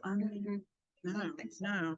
I mean, I no, don't think so. no.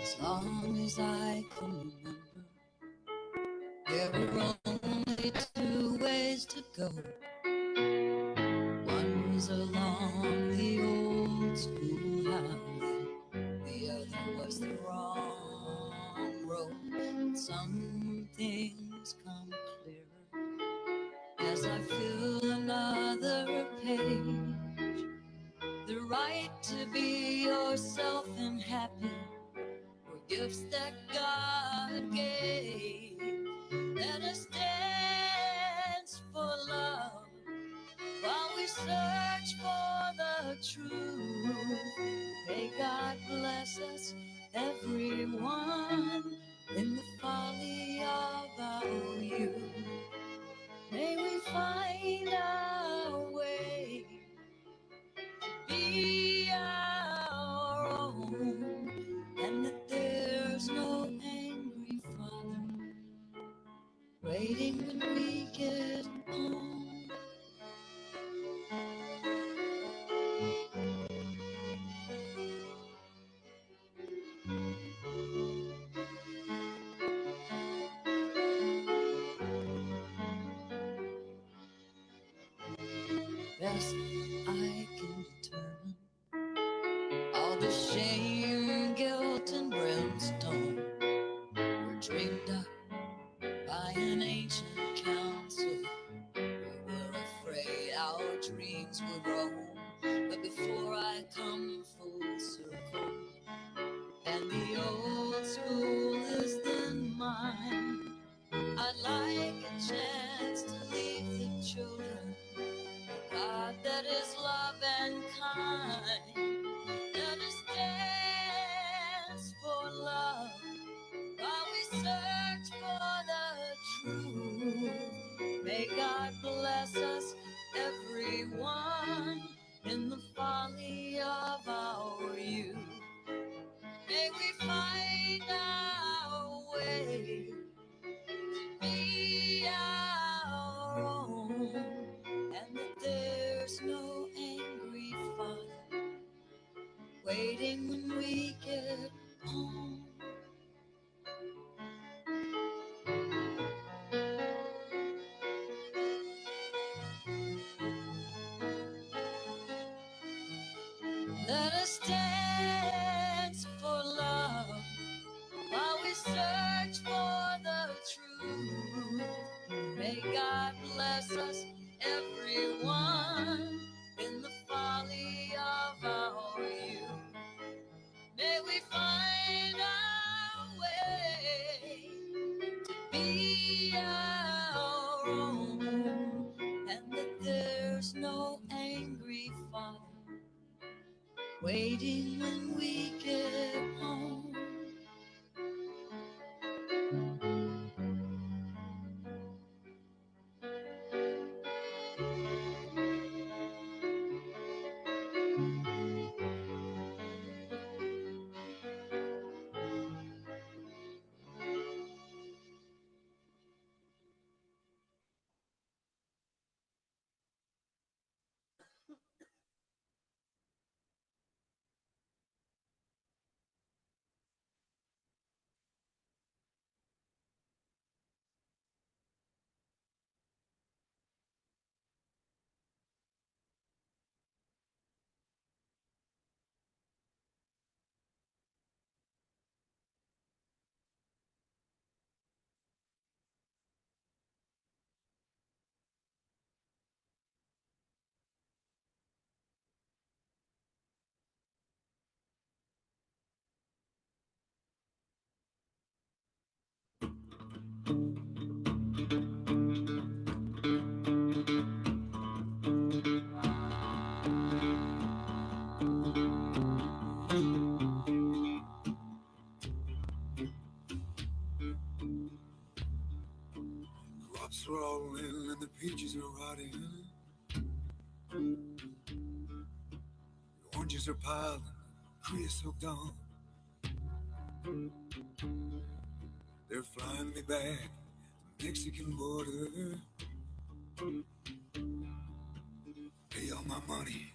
As long as I can remember, there were only two ways to go. One was along the old schoolhouse, the other was the wrong road. But some things come clearer as I fill another page. The right to be yourself and happy were gifts that God gave. Let us dance for love while we search for the truth. May God bless us, everyone, in the folly of our youth. May we find our way to be our own, and that there's no angry Father waiting when we get home. Best I can determine, all the shame, guilt, and brimstone were dreamed up by an ancient council. We were afraid our dreams would roam, but before I come full circle, and the old school is then mine, I'd like a chance to leave the children a God that is love and kind. Let us dance for love while we search for the truth. May God bless us, everyone, in the folly of our youth. May we find our way to be our own, and that there's no angry Father waiting when we get home. Let us dance for love while we search for the truth. May God bless us, everyone, in the folly of our youth. May we find our way to be our own, and that there's no angry Father waiting when we get home. are all in and the peaches are rotting. The oranges are piled and the tree is soaked on. They're flying me back to the Mexican border. Pay all my money,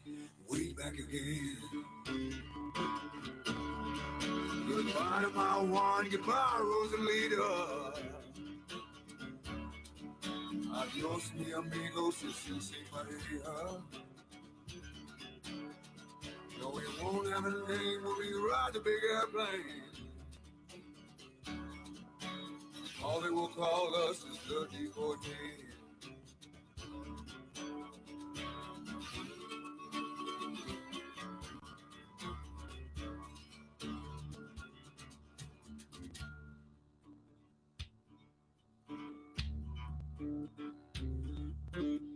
way back again. Goodbye to my one, goodbye Rosalita. Adios mi amigo, si Maria. No, we won't have a name when we ride the big airplane. All they will call us is the deportees.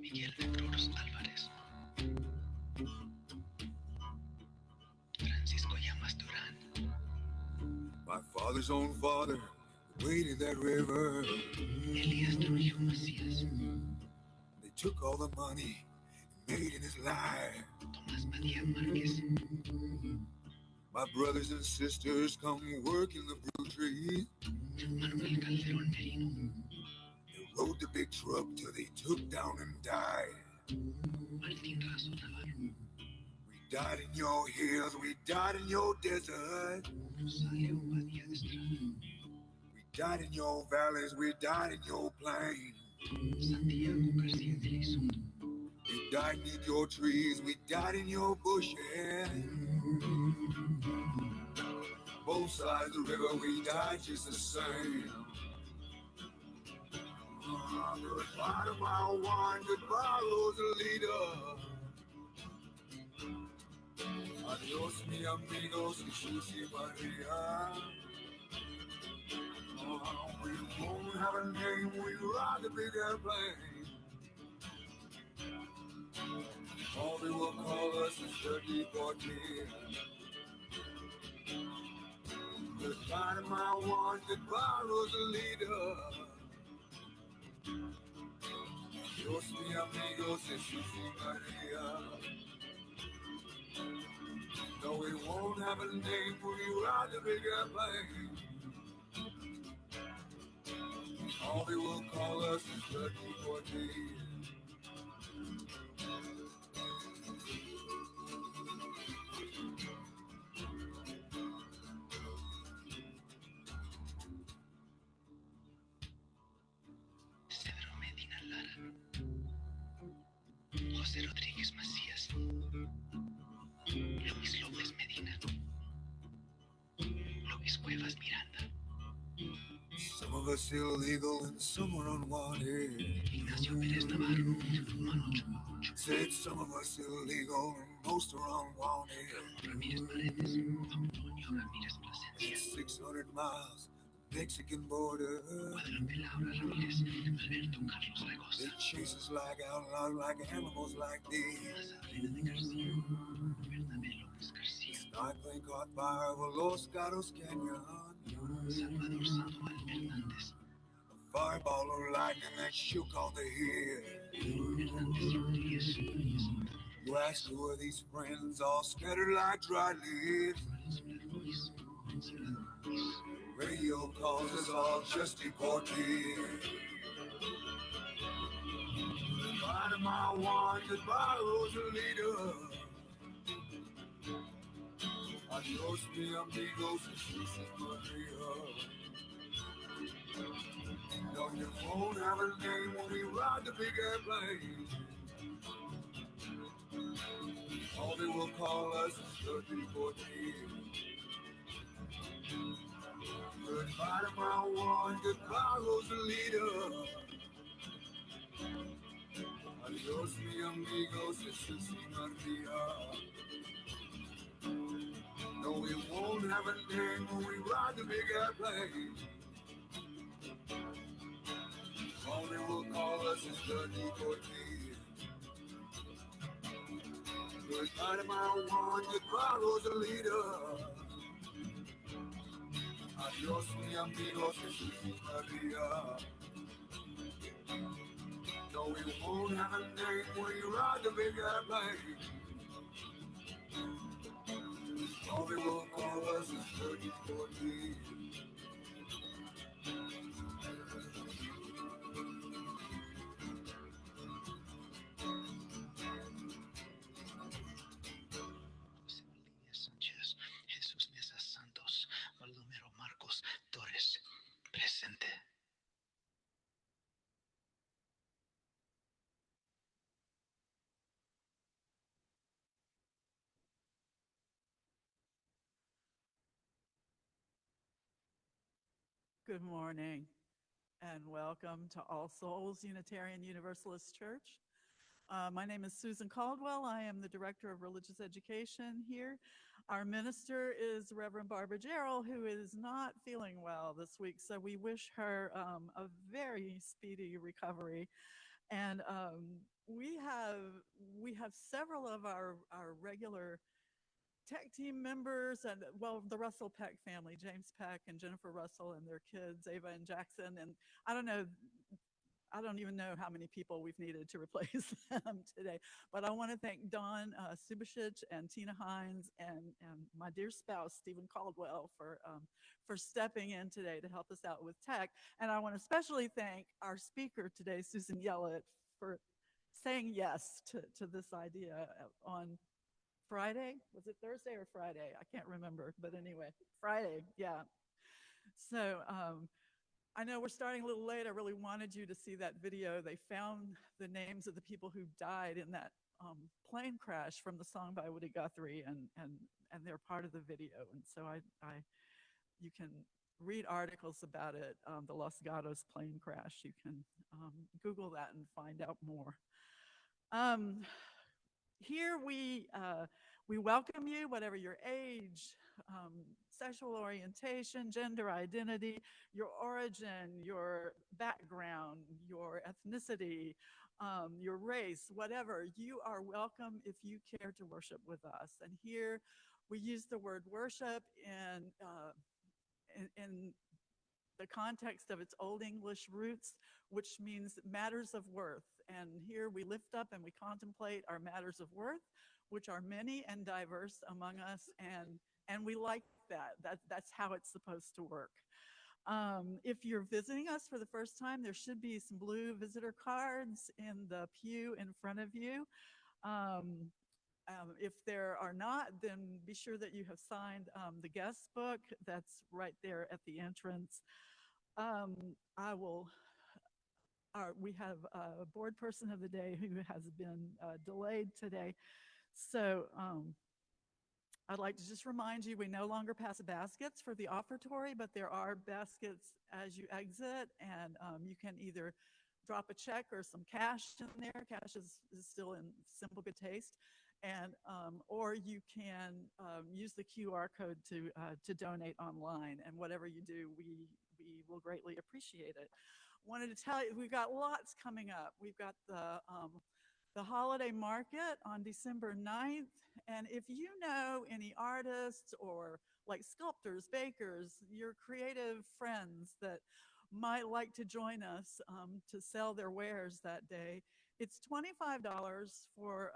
Miguel Cruz Álvarez, Francisco Llamas Durán, My father's own father waded that river. Elías Trujillo Macías, They took all the money he made in his life. Tomás Padilla Márquez, My brothers and sisters come work in the blue tree. Manuel Calderón Merino, They rode the big truck till they took down and died. Martín Razo Navarro, We died in your hills, we died in your desert. Rosario Badía de Estrada, We died in your valleys, we died in your plains. Santiago García de Elizondo, We died in your trees, we died in your bushes. Both sides of the river, we died just the same. Goodbye to my one, goodbye Rosalita. Adios mi amigos, si Maria. We won't have a name, we ride the big airplane. All they will call us is the deportees. Goodbye to my one, goodbye Rosalita. Adios mi amigos, si Maria. No, we won't have a name when we ride the big airplane. All they will call us is the deportees. Cedro Medina Lara, José Rodríguez Macías, Luis López Medina, Luis Cuevas Miranda, Some of us illegal and some are unwanted. Ignacio Pérez Navarro, Manuel Ochoa, Said some of us illegal and most are unwanted. Ramírez Paredes, Antonio Ramírez Plasencia, It's 600 miles, Mexican border. Guadalupe Laura Ramírez, Alberto Carlos They Regosa, chase us like outlaws, like animals like these. Sabrina de García, Bernabé López García, Snorkeling caught fire over Los Gatos Canyon. Salvador Sandoval Hernández, A fireball of lightning that shook all the hill. Hernández Rodríguez, You ask who are these friends, all scattered like dry leaves. Valenzuela Ruiz, Ensenada Ruiz, Radio calls us all just deportees. Goodbye to my one, goodbye Rosalita. Adios mi amigos, si Maria. No, you won't have a name when we ride the big airplane. All they will call us is the deportees. Goodbye to my one, goodbye Rosalita. Adios mi amigos, si Maria. No, we won't have a name when we ride the big airplane. All they will call us is the deportees. Goodbye to my one, goodbye Rosalita. Adios mi amigos, si Maria. we won't have a name when you ride the big airplane. All they will call us is 3014. José Valdivia Sánchez, Jesús Mesa Santos, Baldomero Marcos Torres, presente. Good morning and welcome to All Souls Unitarian Universalist Church. My name is Susan Caldwell. I am the Director of Religious Education here. Our minister is Reverend Barbara Gerald, who is not feeling well this week, so we wish her a very speedy recovery. And we have several of our regular tech team members and, well, the Russell Peck family, James Peck and Jennifer Russell and their kids, Ava and Jackson. And I don't even know how many people we've needed to replace them today. But I want to thank Dawn Subashich and Tina Hines and my dear spouse, Stephen Caldwell, for stepping in today to help us out with tech. And I want to especially thank our speaker today, Susan Yellott, for saying yes to this idea on Friday. Was it Thursday or Friday? I can't remember, but anyway, Friday. Yeah. So I know we're starting a little late. I really wanted you to see that video. They found the names of the people who died in that plane crash from the song by Woody Guthrie, and they're part of the video. And so you can read articles about it. The Los Gatos plane crash. You can Google that and find out more. Here we welcome you, whatever your age, sexual orientation, gender identity, your origin, your background, your ethnicity, your race, whatever. You are welcome if you care to worship with us. And here we use the word worship in the context of its Old English roots, which means matters of worth. And here we lift up and we contemplate our matters of worth, which are many and diverse among us, and we like that. That's how it's supposed to work. If you're visiting us for the first time, there should be some blue visitor cards in the pew in front of you. If there are not, then be sure that you have signed the guest book that's right there at the entrance. We have a board person of the day who has been delayed today. So I'd like to just remind you, we no longer pass baskets for the offertory, but there are baskets as you exit, and you can either drop a check or some cash in there. Cash is still in simple good taste. And or you can use the QR code to donate online, and whatever you do, we will greatly appreciate it. Wanted to tell you, we've got lots coming up. We've got the holiday market on December 9th. And if you know any artists or like sculptors, bakers, your creative friends that might like to join us to sell their wares that day, it's $25 for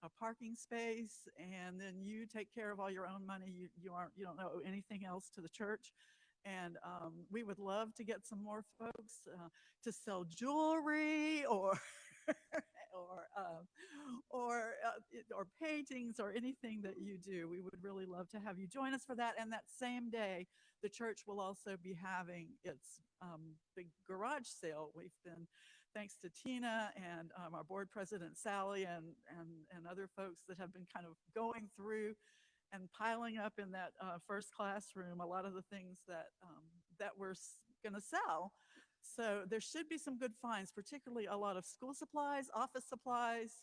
a parking space, and then you take care of all your own money. You don't owe anything else to the church. And we would love to get some more folks to sell jewelry or or paintings or anything that you do. We would really love to have you join us for that. And that same day, the church will also be having its big garage sale. We've been, thanks to Tina and our board president Sally and other folks that have been kind of going through and piling up in that first classroom a lot of the things that we're going to sell. So there should be some good finds, particularly a lot of school supplies, office supplies,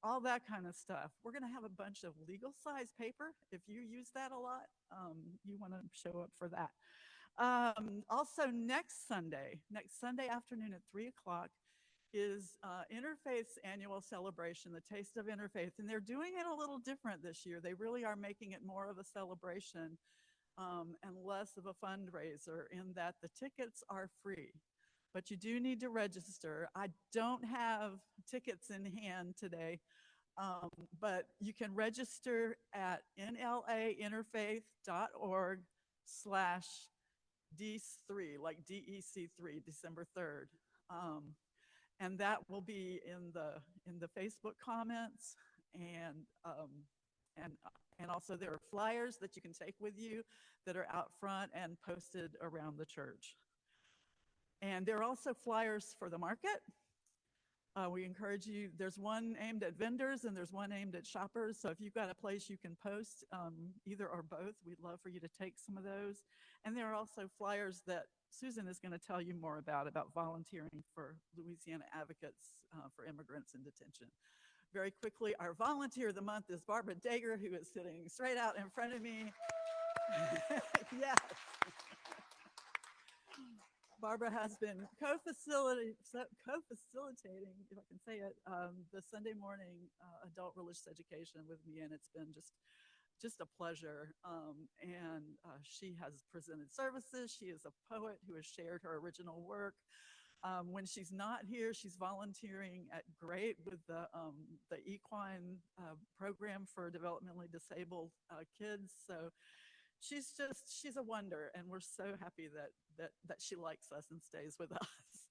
all that kind of stuff. We're going to have a bunch of legal size paper. If you use that a lot, you want to show up for that. Also, next Sunday afternoon at 3 o'clock, is Interfaith's annual celebration, the Taste of Interfaith. And they're doing it a little different this year. They really are making it more of a celebration and less of a fundraiser, in that the tickets are free. but you do need to register. I don't have tickets in hand today, but you can register at nlainterfaith.org/DEC3, like DEC3, December 3rd. And that will be in the Facebook comments, and and and also there are flyers that you can take with you that are out front and posted around the church. And there are also flyers for the market. We encourage you, there's one aimed at vendors and there's one aimed at shoppers. So if you've got a place you can post, either or both, we'd love for you to take some of those. And there are also flyers that Susan is going to tell you more about volunteering for Louisiana Advocates for Immigrants in Detention. Very quickly, our volunteer of the month is Barbara Dager, who is sitting straight out in front of me. Yes. Barbara has been co-facilitating, if I can say it, the Sunday morning adult religious education with me, and it's been just a pleasure. She has presented services. She is a poet who has shared her original work. When she's not here, she's volunteering at GREAT with the equine program for developmentally disabled kids. So she's a wonder, and we're so happy that she likes us and stays with us.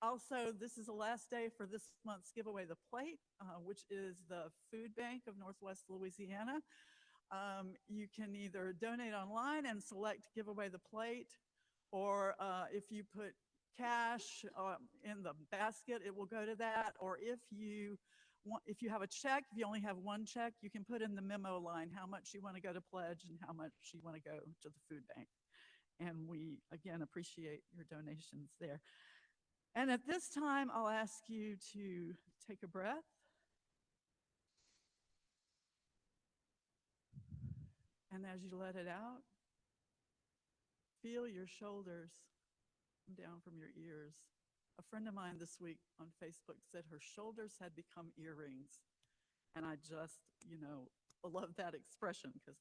Also, this is the last day for this month's Giveaway the Plate, which is the food bank of Northwest Louisiana. You can either donate online and select Giveaway the Plate, or if you put cash in the basket, it will go to that. Or if you have a check, if you only have one check, you can put in the memo line how much you want to go to pledge and how much you want to go to the food bank. And we, again, appreciate your donations there. And at this time, I'll ask you to take a breath. And as you let it out, feel your shoulders come down from your ears. A friend of mine this week on Facebook said her shoulders had become earrings. And I just, love that expression because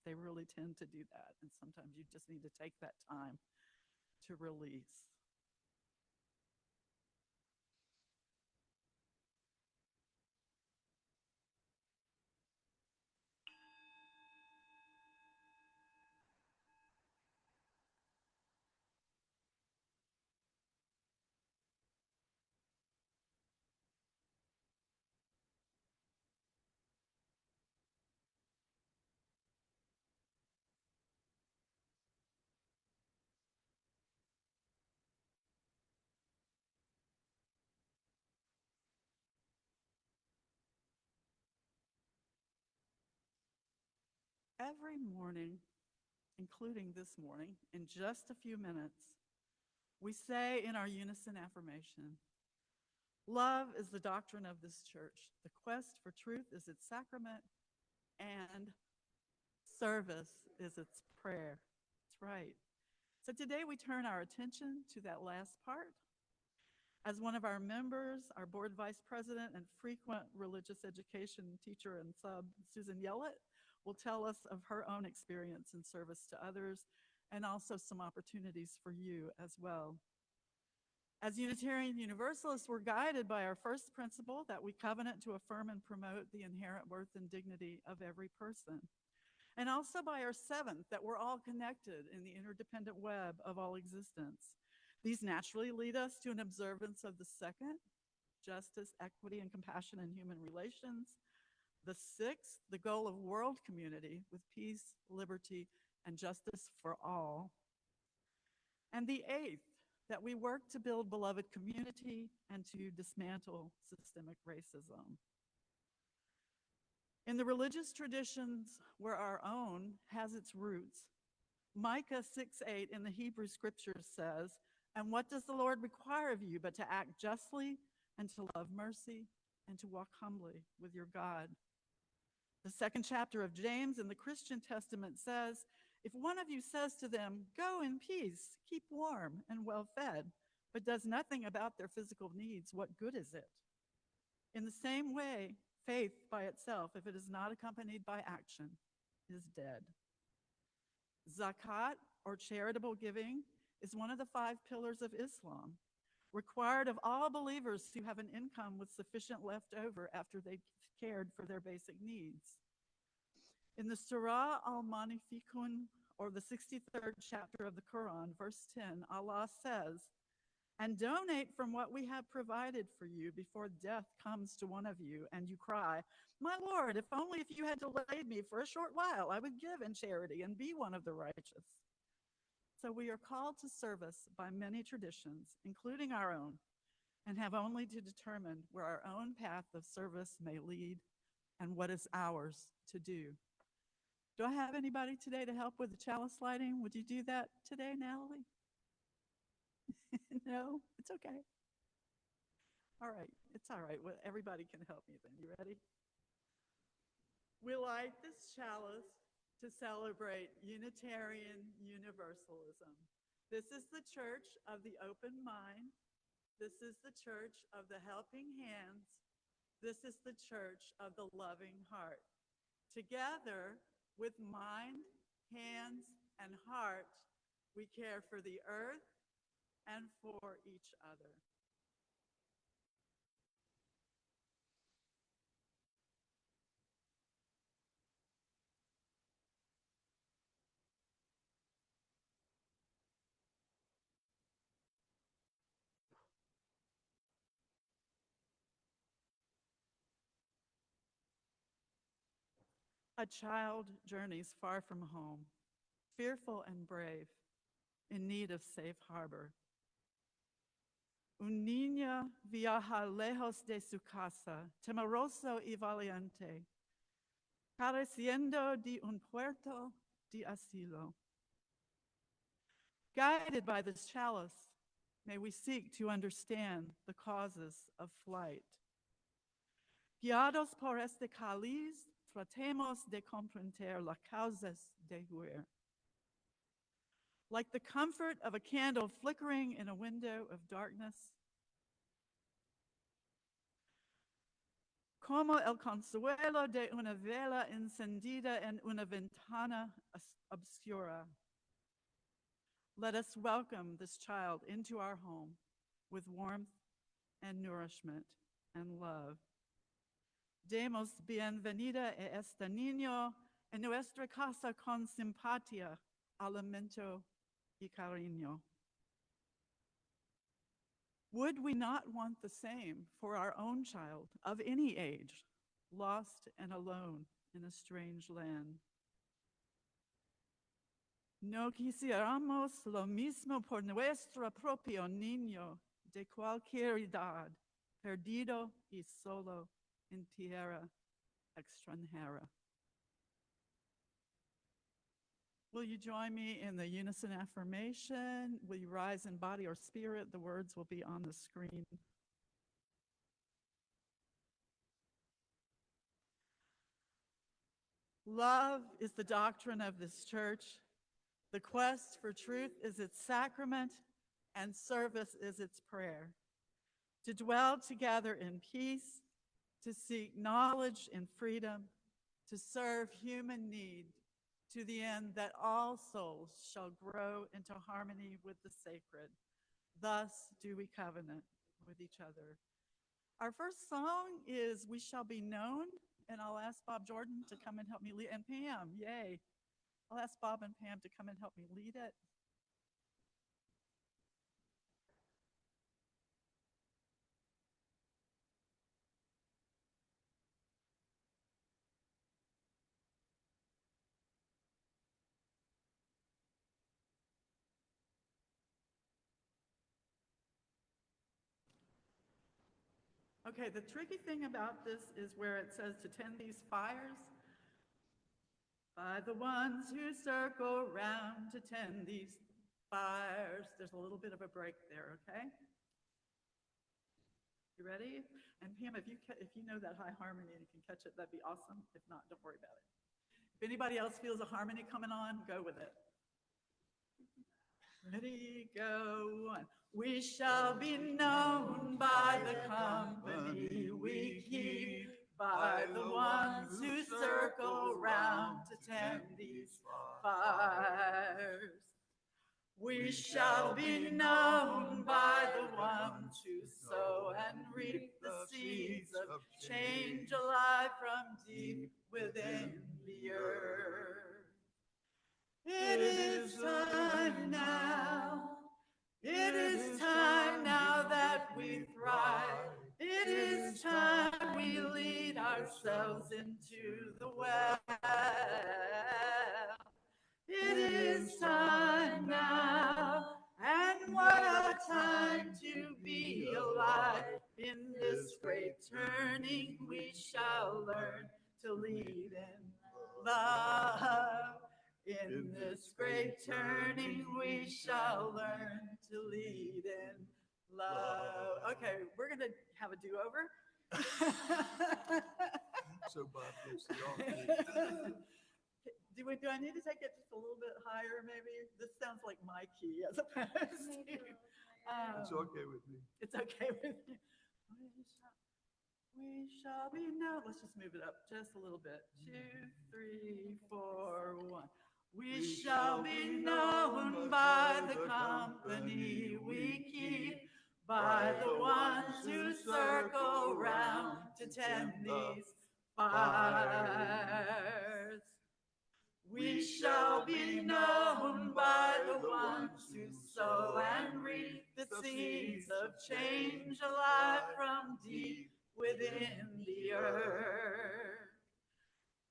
they really tend to do that. And sometimes you just need to take that time to release. Every morning, including this morning, in just a few minutes, we say in our unison affirmation, love is the doctrine of this church. The quest for truth is its sacrament, and service is its prayer. That's right. So today we turn our attention to that last part. As one of our members, our board vice president and frequent religious education teacher and sub, Susan Yellott, will tell us of her own experience in service to others and also some opportunities for you as well. As Unitarian Universalists, we're guided by our first principle that we covenant to affirm and promote the inherent worth and dignity of every person. And also by our seventh, that we're all connected in the interdependent web of all existence. These naturally lead us to an observance of the second, justice, equity, and compassion in human relations. The sixth, the goal of world community with peace, liberty, and justice for all. And the eighth, that we work to build beloved community and to dismantle systemic racism. In the religious traditions where our own has its roots, Micah 6:8 in the Hebrew scriptures says, "And what does the Lord require of you but to act justly and to love mercy and to walk humbly with your God?" The second chapter of James in the Christian Testament says, "If one of you says to them, 'Go in peace, keep warm and well fed,' but does nothing about their physical needs, what good is it?" In the same way, faith by itself, if it is not accompanied by action, is dead. Zakat, or charitable giving, is one of the 5 pillars of Islam, required of all believers who have an income with sufficient left over after they've cared for their basic needs. In the Surah al-Manifikun, or the 63rd chapter of the Quran, verse 10, Allah says, "And donate from what we have provided for you before death comes to one of you, and you cry, 'My Lord, if you had delayed me for a short while, I would give in charity and be one of the righteous.'" So we are called to service by many traditions, including our own, and have only to determine where our own path of service may lead and what is ours to do. Do I have anybody today to help with the chalice lighting? Would you do that today, Natalie? No? It's okay. All right. It's all right. Well, everybody can help me then. You ready? We light this chalice to celebrate Unitarian Universalism. This is the church of the open mind. This is the church of the helping hands. This is the church of the loving heart. Together, with mind, hands, and heart, we care for the earth and for each other. A child journeys far from home, fearful and brave, in need of safe harbor. Un niño viaja lejos de su casa, temeroso y valiente, careciendo de un puerto de asilo. Guided by this chalice, may we seek to understand the causes of flight. Guiados por este cáliz, tratemos de comprender las causas de huir. Like the comfort of a candle flickering in a window of darkness, como el consuelo de una vela encendida en una ventana obscura. Let us welcome this child into our home with warmth and nourishment and love. Demos bienvenida a este niño en nuestra casa con simpatía, alimento y cariño. Would we not want the same for our own child of any age, lost and alone in a strange land? No quisiéramos lo mismo por nuestro propio niño de cualquier edad, perdido y solo en tierra extranjera. Will you join me in the unison affirmation? Will you rise in body or spirit? The words will be on the screen. Love is the doctrine of this church. The quest for truth is its sacrament, and service is its prayer. To dwell together in peace, to seek knowledge in freedom, to serve human need, to the end that all souls shall grow into harmony with the sacred. Thus do we covenant with each other. Our first song is We Shall Be Known, and I'll ask Bob Jordan to come and help me lead, and Pam, yay. I'll ask Bob and Pam to come and help me lead it. Okay, the tricky thing about this is where it says to tend these fires. By the ones who circle round to tend these fires. There's a little bit of a break there, okay? You ready? And Pam, if you know that high harmony and you can catch it, that'd be awesome. If not, don't worry about it. If anybody else feels a harmony coming on, go with it. Ready, go. We shall be known by the company we keep, by the ones who circle round to tend these fires. We shall be known by the ones who sow and reap the seeds of change alive from deep within the earth. It is time now. It is time now that we thrive. It is time we lead ourselves into the well. It is time now, and what a time to be alive. In this great turning, we shall learn to lead in love. In this great turning, we shall learn to lead in love. Okay, we're going to have a do-over. So Bob gets the all. Do I need to take it just a little bit higher, maybe? This sounds like my key as opposed to. It's okay with me. It's okay with you. We shall be known. Let's just move it up just a little bit. 2, 3, 4, 1. We shall be known by the company we keep, by the ones who circle round to tend these fires. We shall be known by the ones who sow and reap the seeds of change alive from deep within the earth.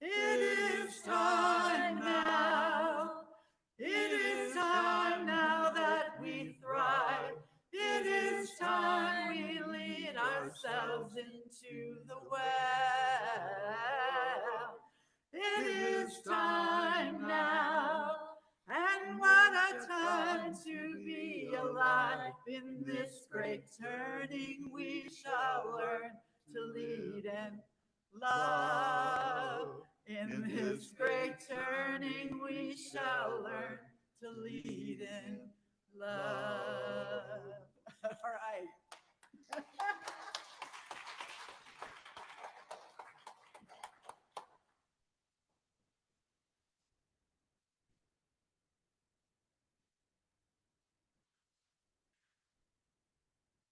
It is time now. It is time now that we thrive. It is time we lead ourselves into the well. It is time now, and what a time to be alive. In this great turning, we shall learn to lead in love. In this great turning, we shall learn to lead in love. All right.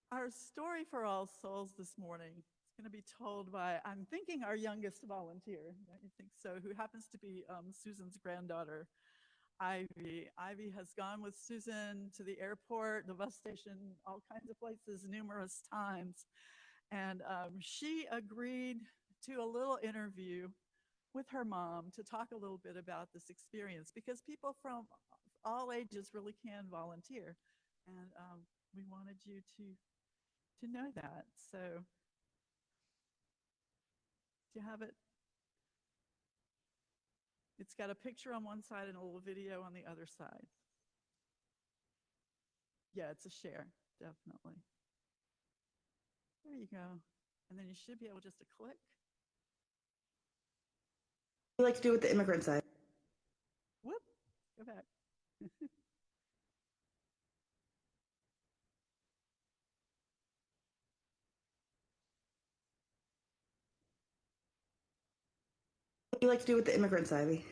Our story for All Souls this morning is going to be told by, I'm thinking, our youngest volunteer. Don't you think so? Who happens to be Susan's granddaughter, Ivy. Ivy has gone with Susan to the airport, the bus station, all kinds of places numerous times. And she agreed to a little interview with her mom to talk a little bit about this experience, because people from all ages really can volunteer. And we wanted you to know that. So do you have it? It's got a picture on one side and a little video on the other side. Yeah, it's a share, definitely. There you go. And then you should be able just to click. What do you like to do with the immigrant side? Whoop, go back. What do you like to do with the immigrants, Ivy?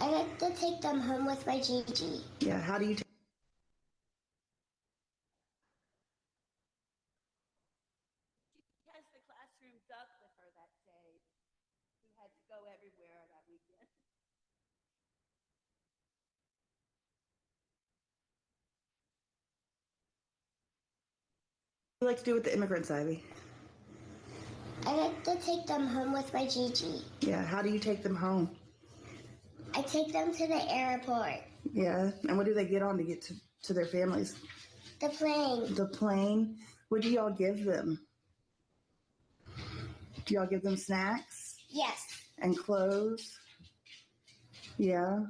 I like to take them home with my Gigi. Yeah, how do you take She has the classroom duck with her that day, who had to go everywhere that weekend. what do you like to do with the immigrants, Ivy? I like to take them home with my Gigi. Yeah, how do you take them home? I take them to the airport. Yeah, and what do they get on to get to their families? The plane. The plane. What do y'all give them? Do y'all give them snacks Yes. and clothes? Yeah.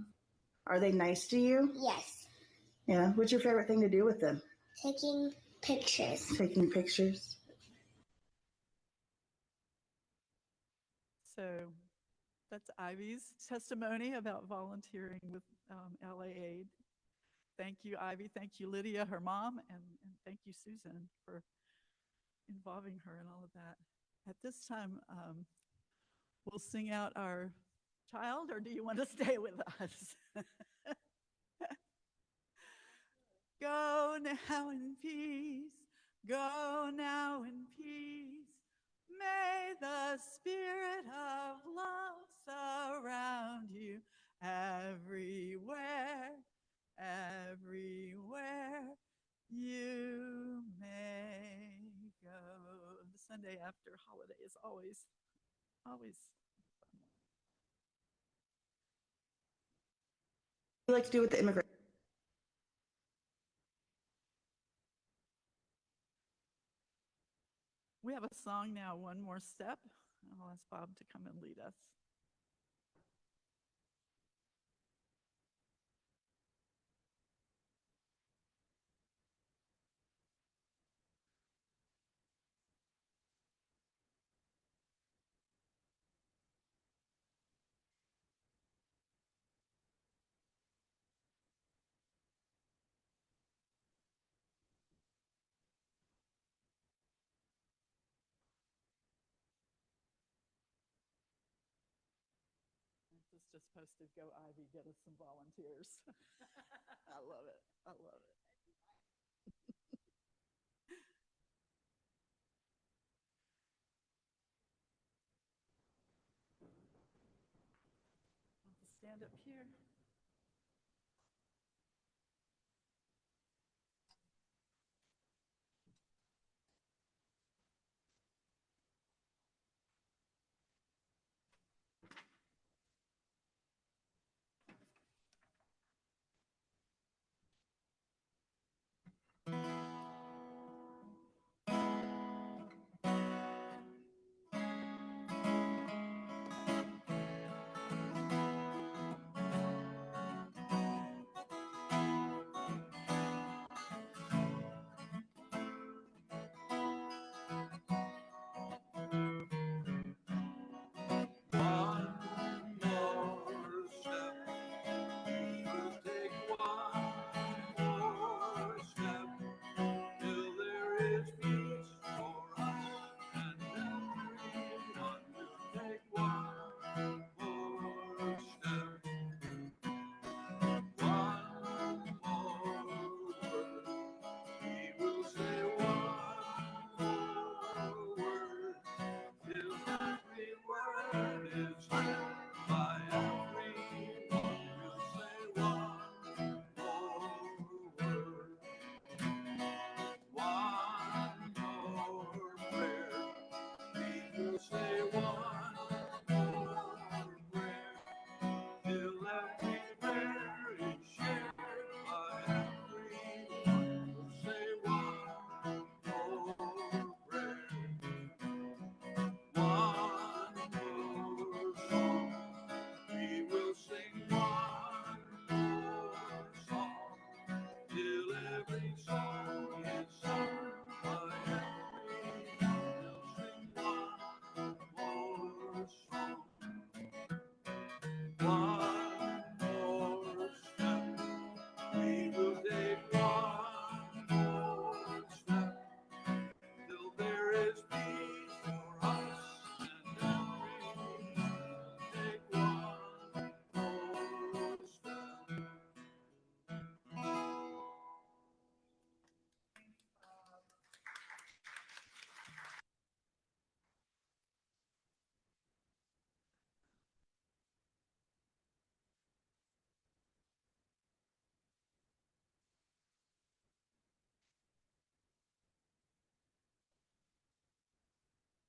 Are they nice to you? Yes. Yeah. What's your favorite thing to do with them? Taking pictures. Taking pictures. So that's Ivy's testimony about volunteering with LA Aid. Thank you, Ivy. Thank you, Lydia, her mom, and thank you, Susan, for involving her in all of that. At this time, we'll sing out our child, or do you want to stay with us? now in peace. Go now in peace. May the spirit of love surround you everywhere, everywhere you may go. The Sunday after holiday is always fun. What do you like to do with the immigrants? We have a song now, One More Step. I'll ask Bob to come and lead us. This just posted, "Go Ivy, get us some volunteers." I love it. I love it. I'll just stand up here.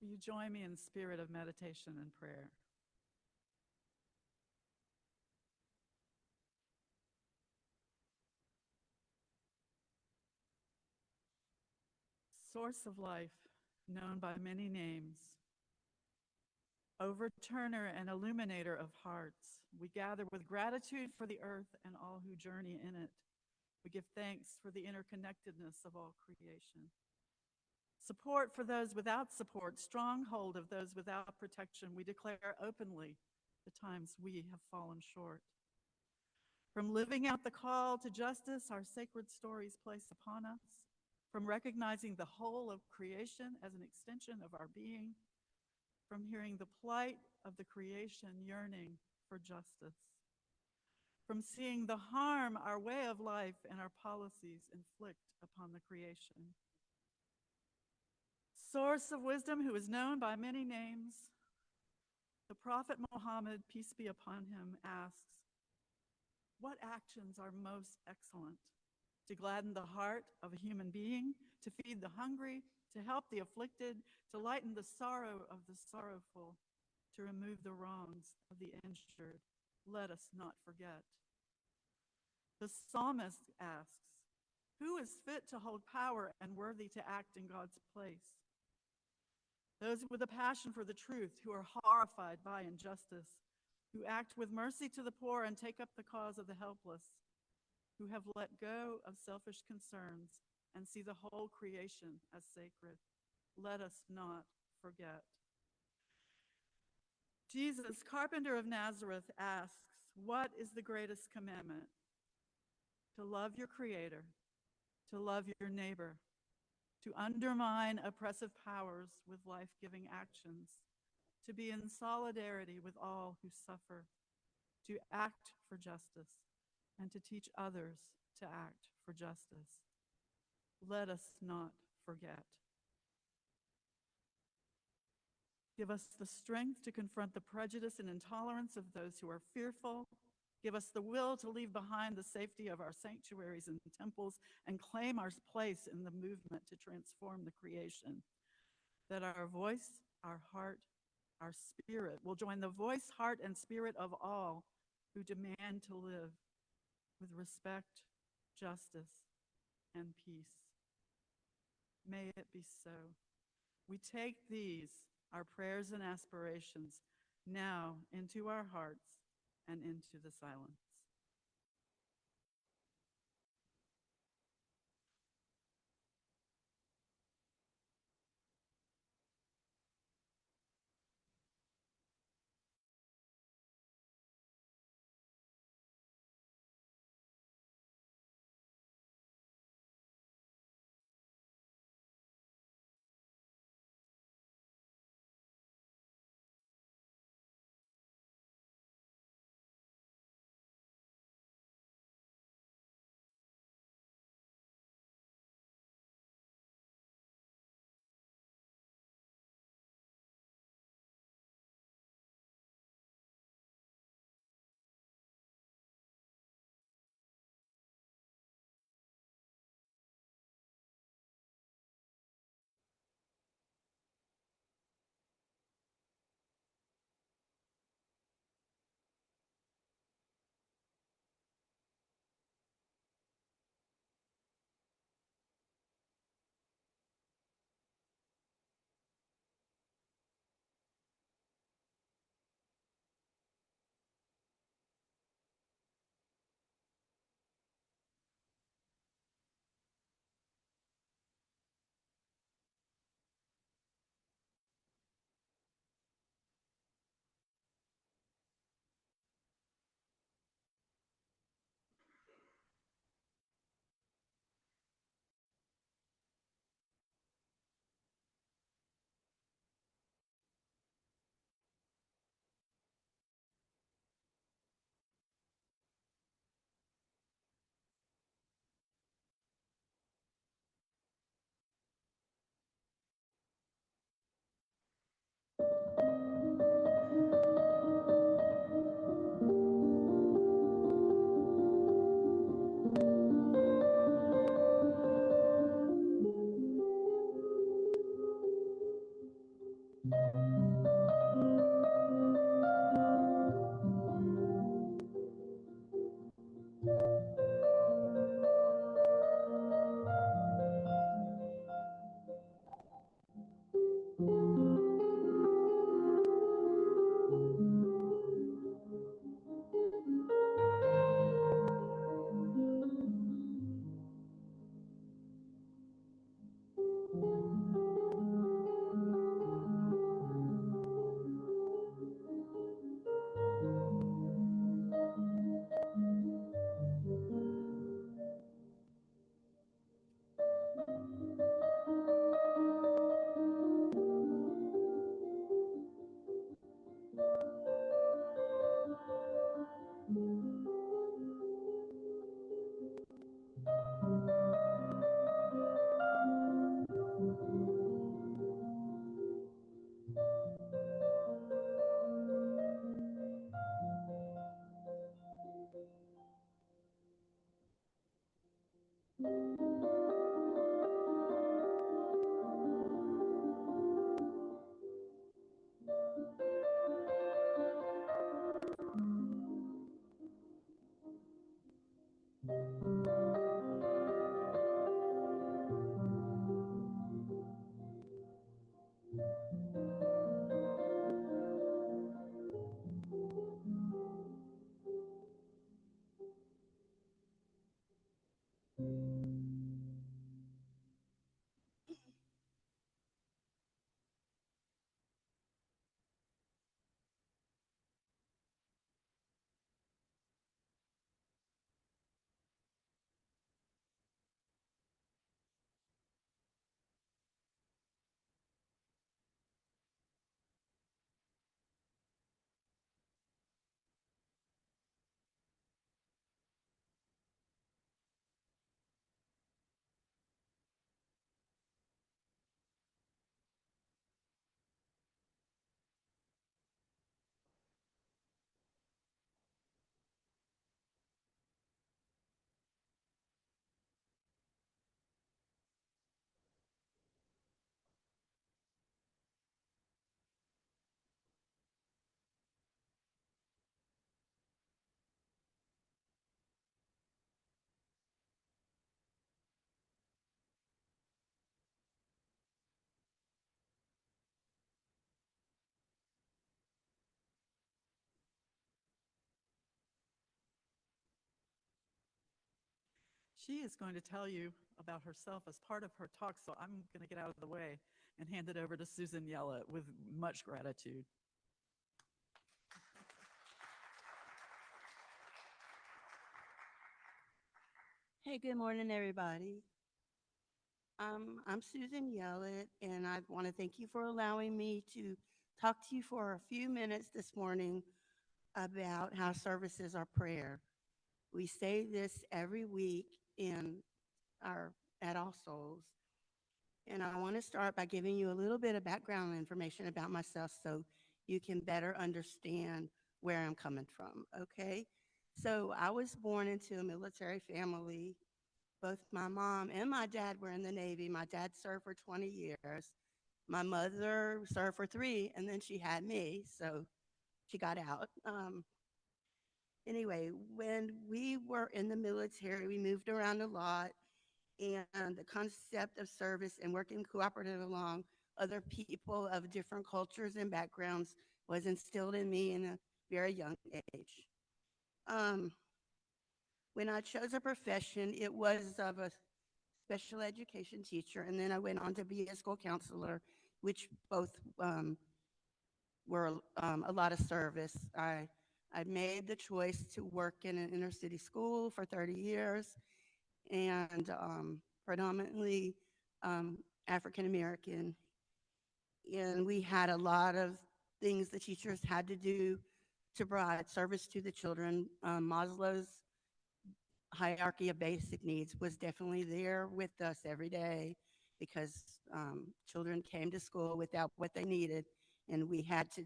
Will you join me in spirit of meditation and prayer? Source of life, known by many names, overturner and illuminator of hearts, we gather with gratitude for the earth and all who journey in it. We give thanks for the interconnectedness of all creation. Support for those without support, stronghold of those without protection, we declare openly the times we have fallen short. From living out the call to justice our sacred stories place upon us, from recognizing the whole of creation as an extension of our being, from hearing the plight of the creation yearning for justice, from seeing the harm our way of life and our policies inflict upon the creation. Source of wisdom, who is known by many names, the Prophet Muhammad, peace be upon him, asks, what actions are most excellent? To gladden the heart of a human being, to feed the hungry, to help the afflicted, to lighten the sorrow of the sorrowful, to remove the wrongs of the injured. Let us not forget. The psalmist asks, who is fit to hold power and worthy to act in God's place? Those with a passion for the truth, who are horrified by injustice, who act with mercy to the poor and take up the cause of the helpless, who have let go of selfish concerns and see the whole creation as sacred. Let us not forget. Jesus, carpenter of Nazareth, asks, what is the greatest commandment? To love your Creator, to love your neighbor, to undermine oppressive powers with life-giving actions, to be in solidarity with all who suffer, to act for justice, and to teach others to act for justice. Let us not forget. Give us the strength to confront the prejudice and intolerance of those who are fearful. Give us the will to leave behind the safety of our sanctuaries and temples and claim our place in the movement to transform the creation. That our voice, our heart, our spirit will join the voice, heart, and spirit of all who demand to live with respect, justice, and peace. May it be so. We take these, our prayers and aspirations, now into our hearts and into the silence. She is going to tell you about herself as part of her talk, so I'm going to get out of the way and hand it over to Susan Yellott with much gratitude. Hey, good morning, everybody. I'm Susan Yellott, and I want to thank you for allowing me to talk to you for a few minutes this morning about how services are prayer. We say this every week in our at All Souls, and I want to start by giving you a little bit of background information about myself so you can better understand where I'm coming from, okay? So I was born into a military family. Both my mom and my dad were in the Navy. My dad served for 20 years. My mother served for 3, and then she had me, so she got out. Anyway, when we were in the military, we moved around a lot, and the concept of service and working cooperative along other people of different cultures and backgrounds was instilled in me in a very young age. Um, when I chose a profession, it was of a special education teacher, and then I went on to be a school counselor, which both were a lot of service. I made the choice to work in an inner city school for 30 years, and predominantly African American. And we had a lot of things the teachers had to do to provide service to the children. Maslow's hierarchy of basic needs was definitely there with us every day because children came to school without what they needed, and we had to,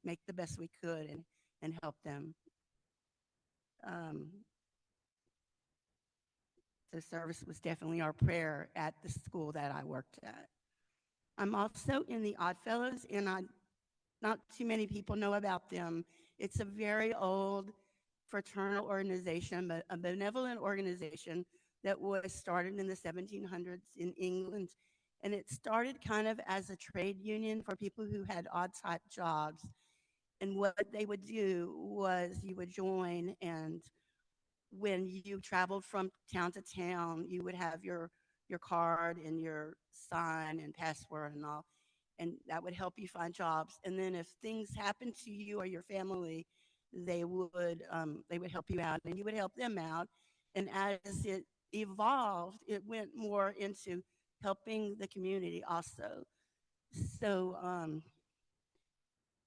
make the best we could and help them. Um, the service was definitely our prayer at the school that I worked at. I'm also in the Oddfellows, and not too many people know about them. It's a very old fraternal organization, but a benevolent organization that was started in the 1700s in England. And it started kind of as a trade union for people who had odd type jobs. And what they would do was you would join, and when you traveled from town to town, you would have your card and your sign and password and all, and that would help you find jobs. And then if things happened to you or your family, they would help you out, and you would help them out. And as it evolved, it went more into helping the community also. So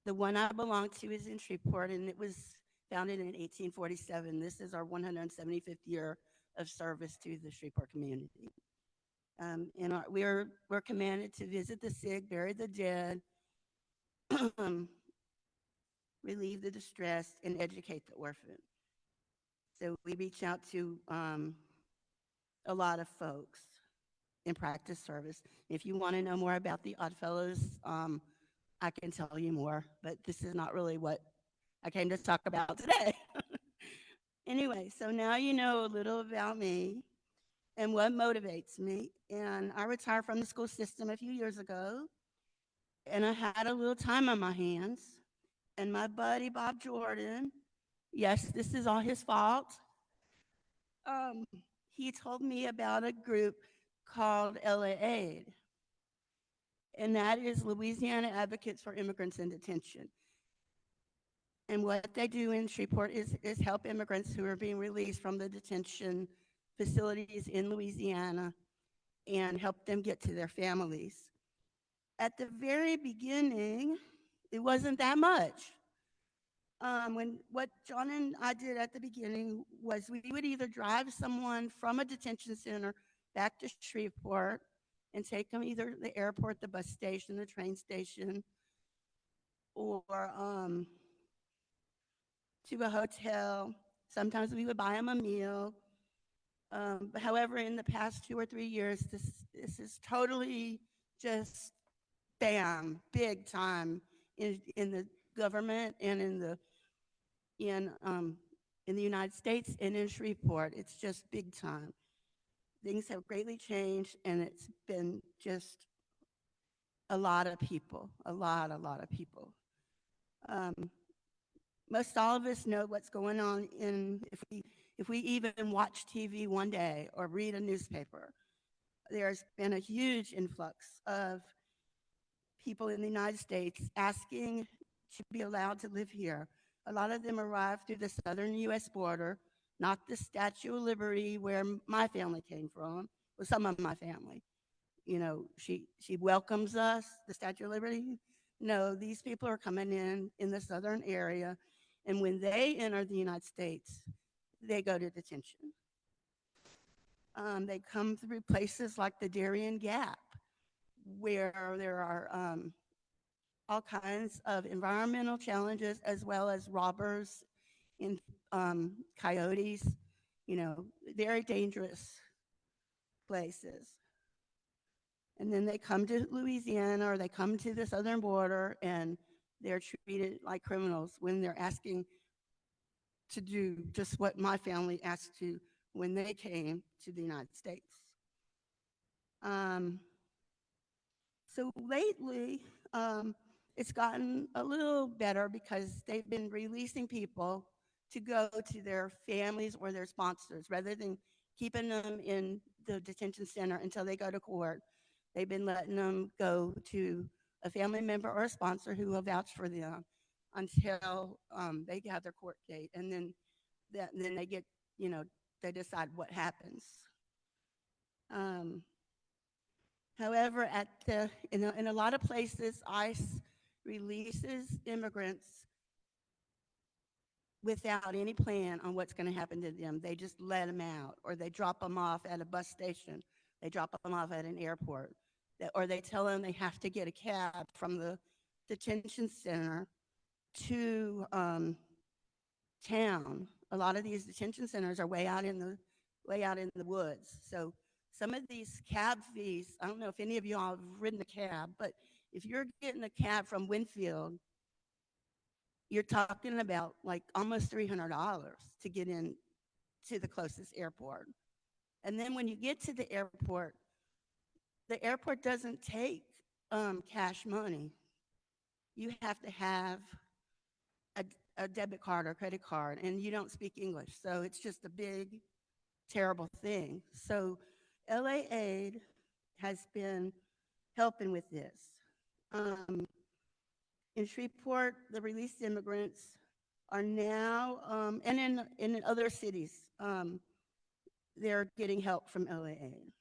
the one I belong to is in Shreveport, and it was founded in 1847. This is our 175th year of service to the Shreveport community. We're commanded to visit the sick, bury the dead, relieve the distressed, and educate the orphan. So we reach out to a lot of folks in practice service. If you want to know more about the Oddfellows, I can tell you more, but this is not really what I came to talk about today. Anyway, so now you know a little about me and what motivates me. And I retired from the school system a few years ago, and I had a little time on my hands. And my buddy Bob Jordan, yes, this is all his fault. Um, he told me about a group called LA Aid, and that is Louisiana Advocates for Immigrants in Detention. And what they do in Shreveport is help immigrants who are being released from the detention facilities in Louisiana and help them get to their families. At the very beginning, it wasn't that much. When what John and I did at the beginning was we would either drive someone from a detention center back to Shreveport and take them either to the airport, the bus station, the train station, or to a hotel. Sometimes we would buy them a meal. However, in the past 2 or 3 years, this is totally just bam, big time in the government and in the United States and in Shreveport. It's just big time. Things have greatly changed, and it's been just a lot of people, a lot of people. Um, Most all of us know what's going on if we even watch TV one day or read a newspaper. There's been a huge influx of people in the United States asking to be allowed to live here. A lot of them arrived through the southern U.S. border, not the Statue of Liberty where my family came from, or some of my family. You know, she welcomes us, the Statue of Liberty. No, these people are coming in the southern area, and when they enter the United States, they go to detention. They come through places like the Darien Gap, where there are all kinds of environmental challenges, as well as robbers and coyotes, you know, very dangerous places. And then they come to Louisiana or they come to the southern border and they're treated like criminals when they're asking to do just what my family asked to when they came to the United States. So lately, it's gotten a little better because they've been releasing people to go to their families or their sponsors rather than keeping them in the detention center until they go to court. They've been letting them go to a family member or a sponsor who will vouch for them until they have their court date, and then they get, you know, they decide what happens. However, in a lot of places, ICE releases immigrants without any plan on what's going to happen to them. They just let them out, or they drop them off at a bus station. They drop them off at an airport, or they tell them they have to get a cab from the detention center to town. A lot of these detention centers are way out in the woods. So some of these cab fees, I don't know if any of y'all have ridden a cab, but if you're getting a cab from Winfield, you're talking about like almost $300 to get in to the closest airport. And then when you get to the airport doesn't take cash money. You have to have a debit card or credit card, and you don't speak English. So it's just a big, terrible thing. So LA Aid has been helping with this. In Shreveport, the released immigrants are now, and in other cities, they're getting help from LA Aid.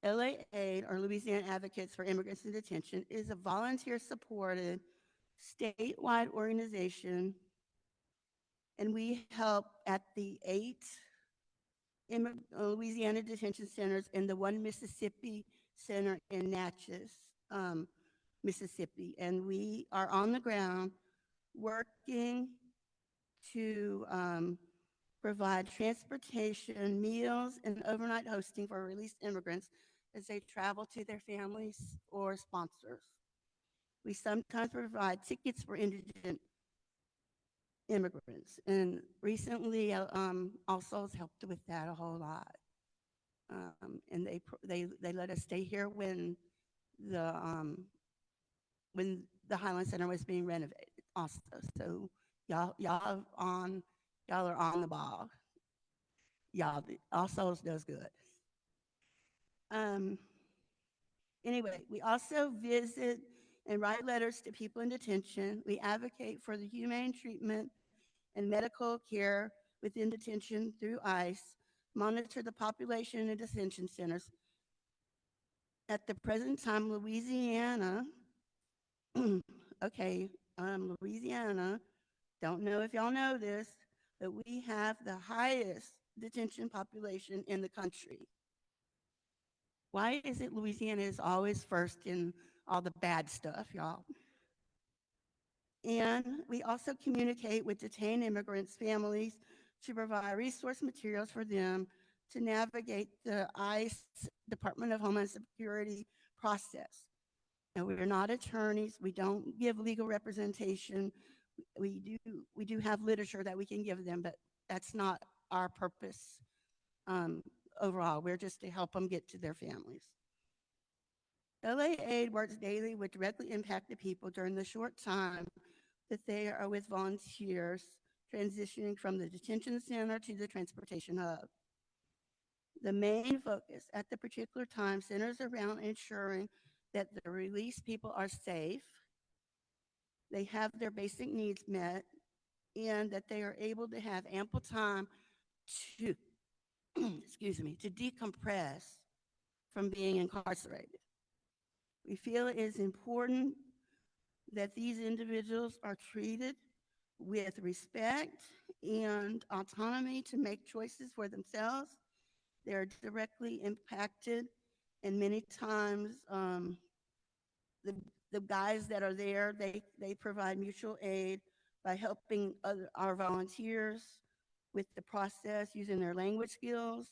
LA Aid, or Louisiana Advocates for Immigrants in Detention, is a volunteer-supported statewide organization, and we help at the 8 Louisiana detention centers and the 1 Mississippi center in Natchez, Mississippi. And we are on the ground working to provide transportation, meals, and overnight hosting for released immigrants as they travel to their families or sponsors. We sometimes provide tickets for indigent immigrants, and recently All Souls helped with that a whole lot. And they let us stay here the when the Highland Center was being renovated also. So y'all are on the ball. All Souls does good. Anyway, we also visit and write letters to people in detention. We advocate for the humane treatment and medical care within detention through ICE, monitor the population in detention centers. At the present time, Louisiana, Louisiana, don't know if y'all know this, but we have the highest detention population in the country. Why is it Louisiana is always first in all the bad stuff, y'all? And we also communicate with detained immigrants' families to provide resource materials for them to navigate the ICE Department of Homeland Security process. Now, we're not attorneys. We don't give legal representation. We do have literature that we can give them, but that's not our purpose overall. We're just to help them get to their families. LA Aid works daily with directly impacted people during the short time that they are with volunteers transitioning from the detention center to the transportation hub. The main focus at the particular time centers around ensuring that the released people are safe, they have their basic needs met, and that they are able to have ample time to, to decompress from being incarcerated. We feel it is important that these individuals are treated with respect and autonomy to make choices for themselves. They are directly impacted, and many times the guys that are there, they provide mutual aid by helping our volunteers with the process using their language skills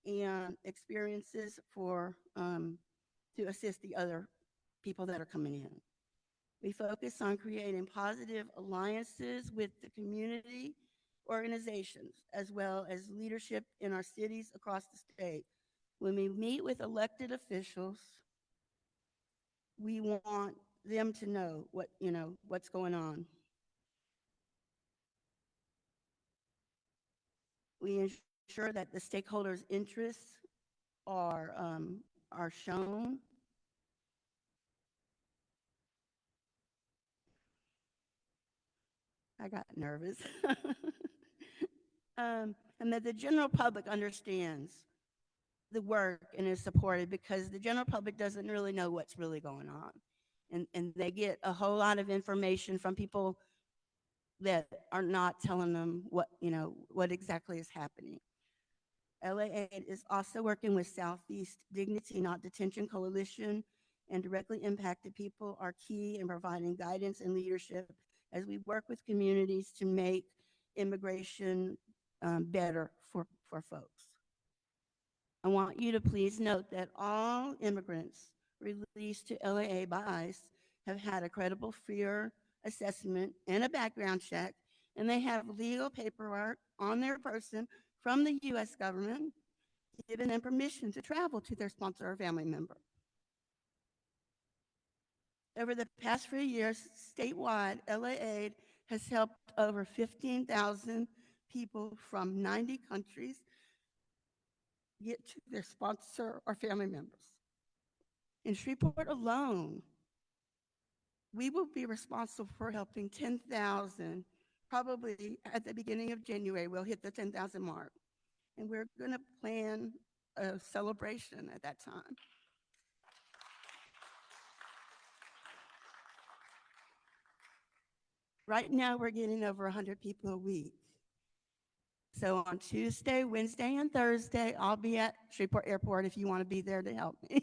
and experiences to assist the other people that are coming in. We focus on creating positive alliances with the community organizations, as well as leadership in our cities across the state. When we meet with elected officials, we want them to know what's going on. We ensure that the stakeholders' interests are shown. I got nervous. And that the general public understands the work and is supported, because the general public doesn't really know what's really going on. And they get a whole lot of information from people that are not telling them what exactly is happening. LA Aid is also working with Southeast Dignity Not Detention Coalition, and directly impacted people are key in providing guidance and leadership as we work with communities to make immigration better for folks. I want you to please note that all immigrants released to LAA by ICE have had a credible fear assessment and a background check, and they have legal paperwork on their person from the U.S. government giving them permission to travel to their sponsor or family member. Over the past few years, statewide, LA Aid has helped over 15,000 people from 90 countries get to their sponsor or family members. In Shreveport alone, we will be responsible for helping 10,000, probably at the beginning of January, we'll hit the 10,000 mark. And we're gonna plan a celebration at that time. Right now, we're getting over 100 people a week. So on Tuesday, Wednesday, and Thursday, I'll be at Shreveport Airport if you want to be there to help me.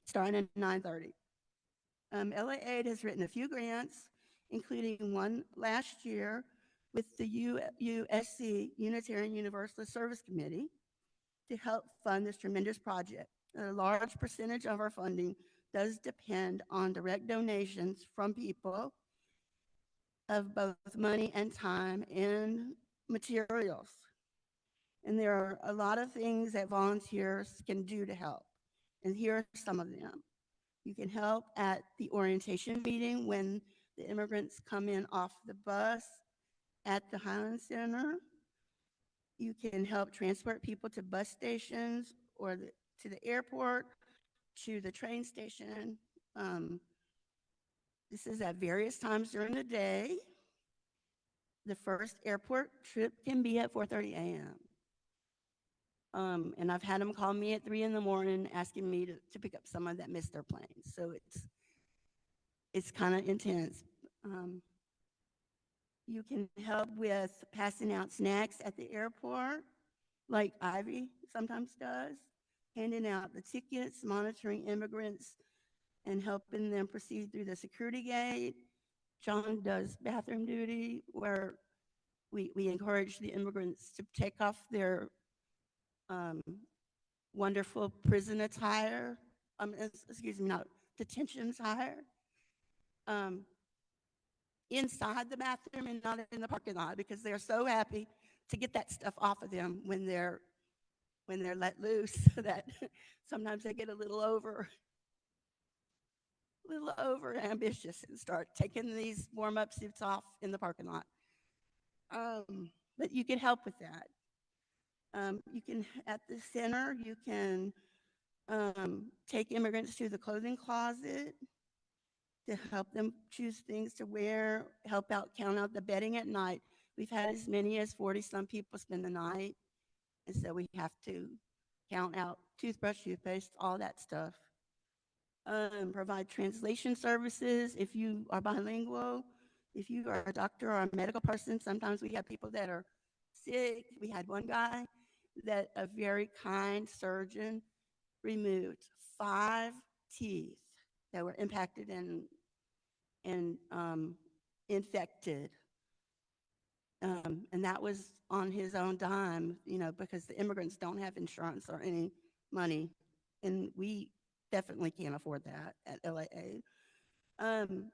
Starting at 9:30. LA Aid has written a few grants including one last year with the USC, Unitarian Universalist Service Committee, to help fund this tremendous project. A large percentage of our funding does depend on direct donations from people of both money and time and materials. And there are a lot of things that volunteers can do to help. And here are some of them. You can help at the orientation meeting when the immigrants come in off the bus at the Highland Center. You can help transport people to bus stations or to the airport, to the train station. This is at various times during the day. The first airport trip can be at 4:30 a.m. And I've had them call me at 3 in the morning asking me to pick up someone that missed their plane. So it's kind of intense. You can help with passing out snacks at the airport, like Ivy sometimes does, handing out the tickets, monitoring immigrants, and helping them proceed through the security gate. John does bathroom duty, where we encourage the immigrants to take off their wonderful prison attire, excuse me, not detention attire, inside the bathroom and not in the parking lot, because they're so happy to get that stuff off of them when they're let loose, that sometimes they get a little over ambitious and start taking these warm-up suits off in the parking lot. But you can help with that. You can, at the center, you can take immigrants to the clothing closet to help them choose things to wear, help out, count out the bedding at night. We've had as many as 40-some people spend the night, and so we have to count out toothbrush, toothpaste, all that stuff. Provide translation services if you are bilingual. If you are a doctor or a medical person, sometimes we have people that are sick. We had one guy that a very kind surgeon removed 5 teeth that were impacted and infected. And that was on his own dime, because the immigrants don't have insurance or any money, and we definitely can't afford that at LAA.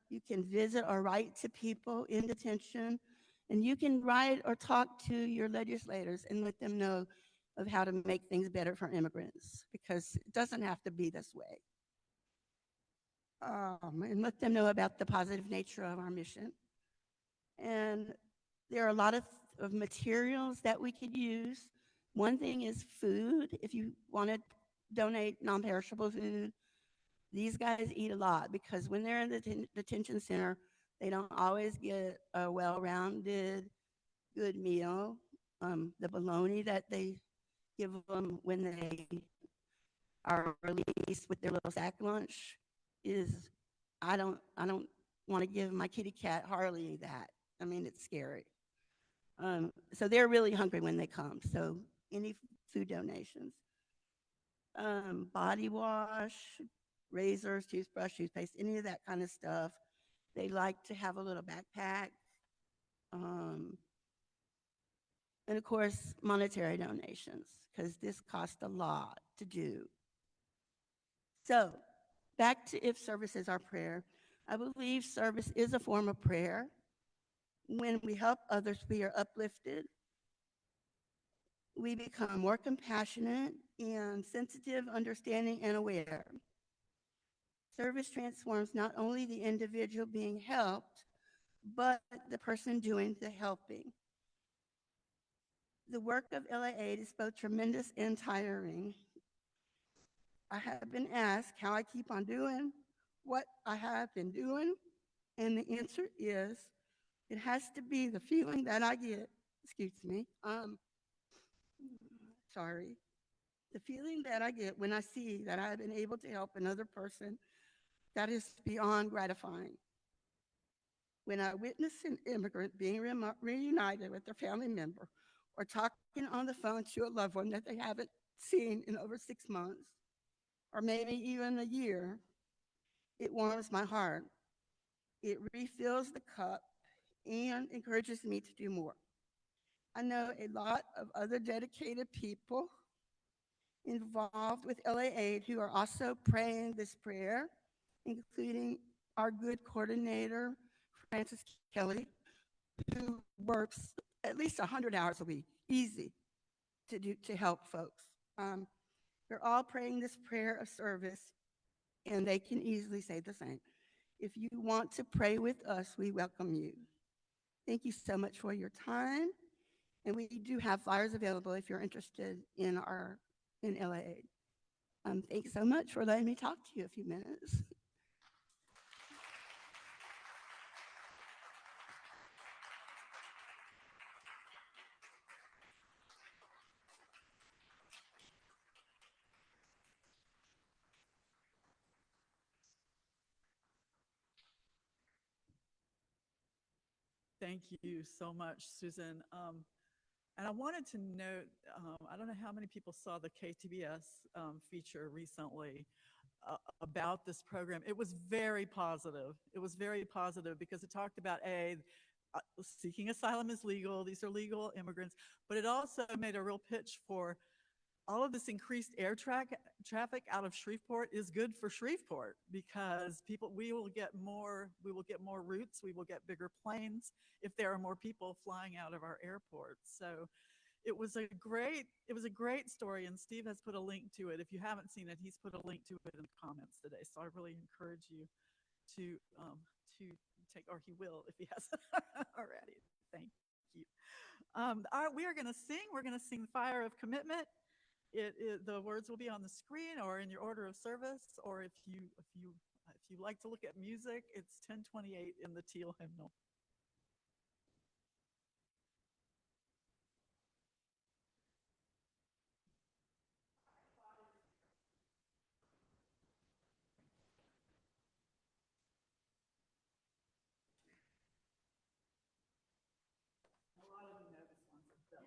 You can visit or write to people in detention, and you can write or talk to your legislators and let them know of how to make things better for immigrants, because it doesn't have to be this way. And let them know about the positive nature of our mission. And there are a lot of materials that we could use. One thing is food. If you want to donate non-perishable food, these guys eat a lot, because when they're in the detention center, they don't always get a well-rounded, good meal. The bologna that they give them when they are released with their little sack lunch is, I don't want to give my kitty cat Harley that. I mean, it's scary. So they're really hungry when they come. So any food donations. Body wash, razors, toothbrush, toothpaste, any of that kind of stuff. They like to have a little backpack. And of course, monetary donations, because this costs a lot to do. So back to if service is our prayer. I believe service is a form of prayer. When we help others, we are uplifted. We become more compassionate and sensitive, understanding, and aware. Service transforms not only the individual being helped, but the person doing the helping. The work of LAA is both tremendous and tiring. I have been asked how I keep on doing what I have been doing, and the answer is, it has to be the feeling that I get, sorry, the feeling that I get when I see that I've been able to help another person, that is beyond gratifying. When I witness an immigrant being reunited with their family member, or talking on the phone to a loved one that they haven't seen in over 6 months, or maybe even a year, it warms my heart. It refills the cup and encourages me to do more. I know a lot of other dedicated people involved with LA Aid who are also praying this prayer, including our good coordinator, Francis Kelly, who works at least 100 hours a week, easy to help folks. They're all praying this prayer of service, and they can easily say the same. If you want to pray with us, we welcome you. Thank you so much for your time. And we do have flyers available if you're interested in LA. Thanks so much for letting me talk to you a few minutes. Thank you so much, Susan. And I wanted to note, I don't know how many people saw the KTBS feature recently about this program. It was very positive. It was very positive because it talked about, seeking asylum is legal. These are legal immigrants. But it also made a real pitch for all of this increased air traffic out of Shreveport is good for Shreveport because we will get more routes, we will get bigger planes if there are more people flying out of our airports. So it was a great story, and Steve has put a link to it. If you haven't seen it, he's put a link to it in the comments today. So I really encourage you to take, or he will if he hasn't already. Thank you. We are going to sing. We're going to sing "Fire of Commitment." The words will be on the screen or in your order of service, or if you like to look at music, it's 1028 in the teal hymnal. A lot of you know this one, so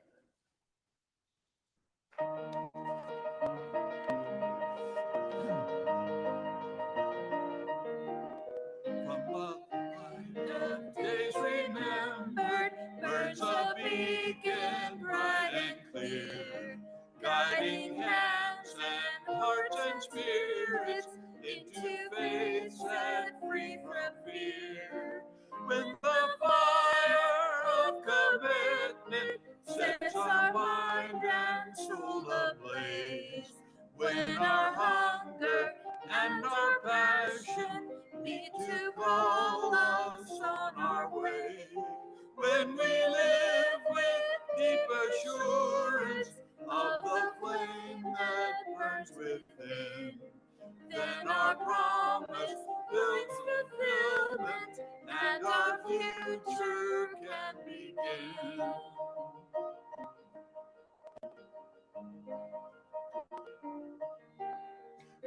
From the light of days remembered, burns a beacon bright and clear, guiding hands and hearts and spirits into faith set free from fear. When the fire of commitment sets our mind and soul ablaze, when our hunger and our passion meet to call us on our way, when we live with deep assurance of the flame that burns within, then our promise builds fulfillment and our future can begin.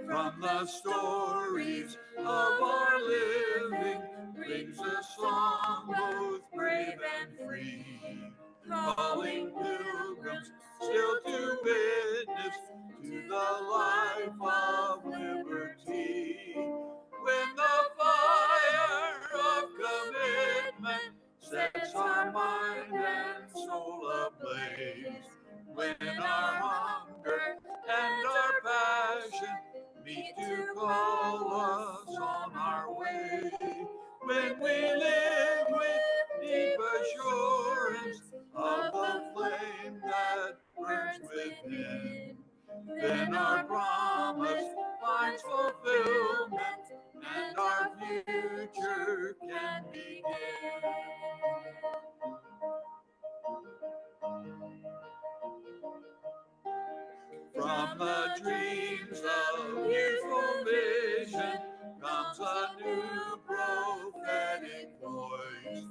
From the stories of our living rings a song both brave and free, calling pilgrims still to witness to the life of liberty. When the fire of commitment sets our mind and soul ablaze, when our hunger and our passion meet to call us on our way, when we live with deep assurance of the flame that burns within, then our promise finds fulfillment and our future can begin. From the dreams of youthful vision comes a new prophetic voice,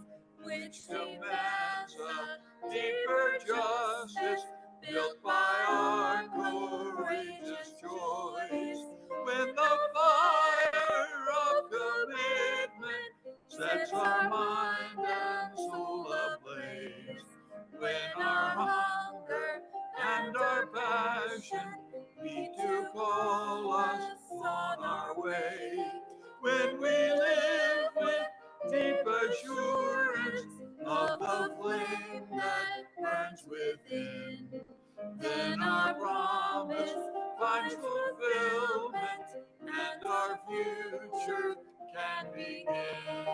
which demands a deeper justice built by our courageous choice. When the fire of commitment sets our mind and soul ablaze, when our hunger and our passion meet to call us on our way, when we live with shines within. Then our promise finds fulfillment, and our future can begin.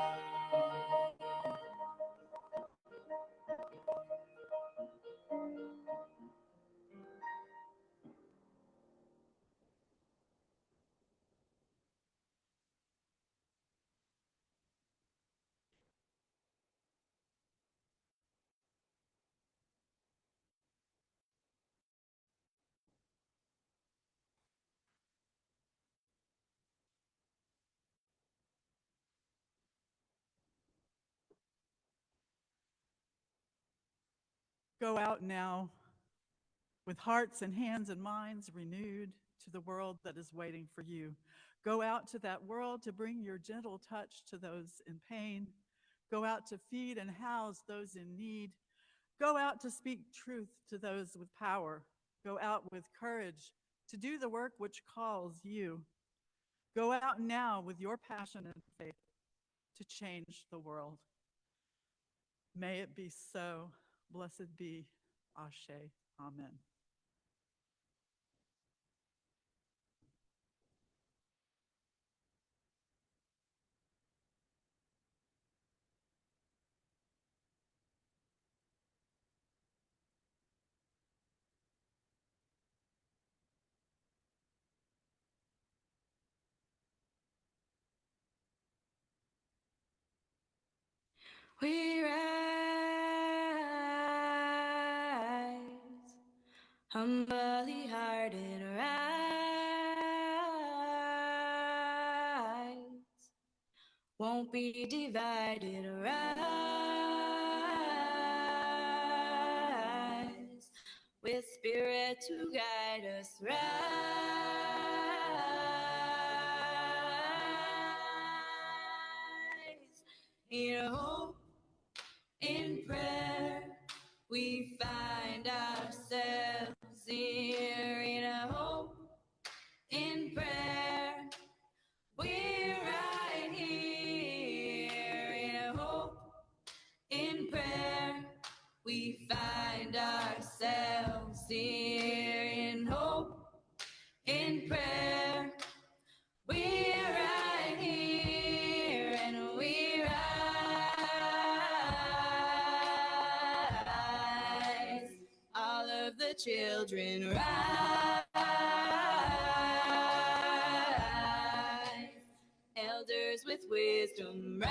Go out now with hearts and hands and minds renewed to the world that is waiting for you. Go out to that world to bring your gentle touch to those in pain. Go out to feed and house those in need. Go out to speak truth to those with power. Go out with courage to do the work which calls you. Go out now with your passion and faith to change the world. May it be so. Blessed be. Ashe. Amen. We rise, humbly hearted, rise. Won't be divided, rise. With spirit to guide us, rise. In hope, in prayer, we find ourselves here. In hope, in prayer, we're right here. In hope, in prayer, we find ourselves here. In hope, in prayer, we're right here, and we rise. All of the children rise. Elders with wisdom rise.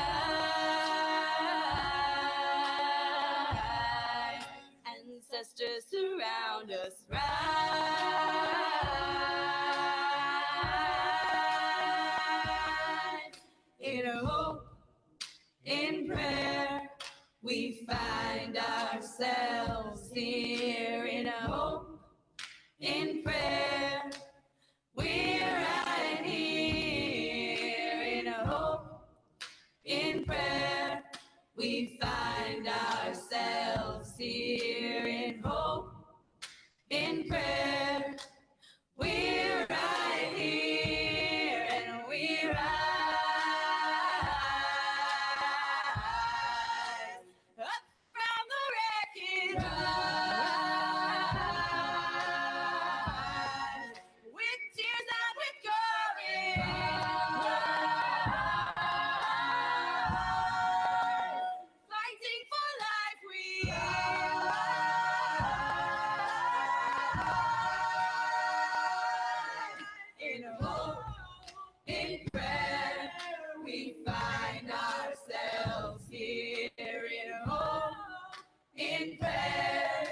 Ancestors surround us rise. In hope, in prayer, we find ourselves here. In hope, in prayer, we're right here. In hope, in prayer, we find ourselves here. In hope, in prayer, we're right here, and we rise. Up from the wreckage, rise. With tears and with glory, rise. Fighting for life, we rise. In hope, in prayer, we find ourselves here. In hope, in prayer,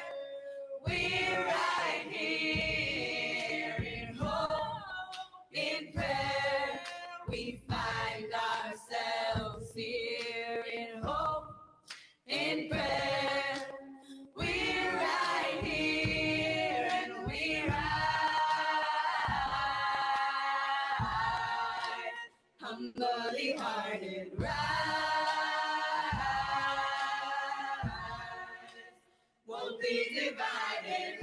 we're right here. In hope, in prayer, we find ourselves here. In hope, in prayer, we're right here, and we rise. Humbly hearted, rise. Won't be divided,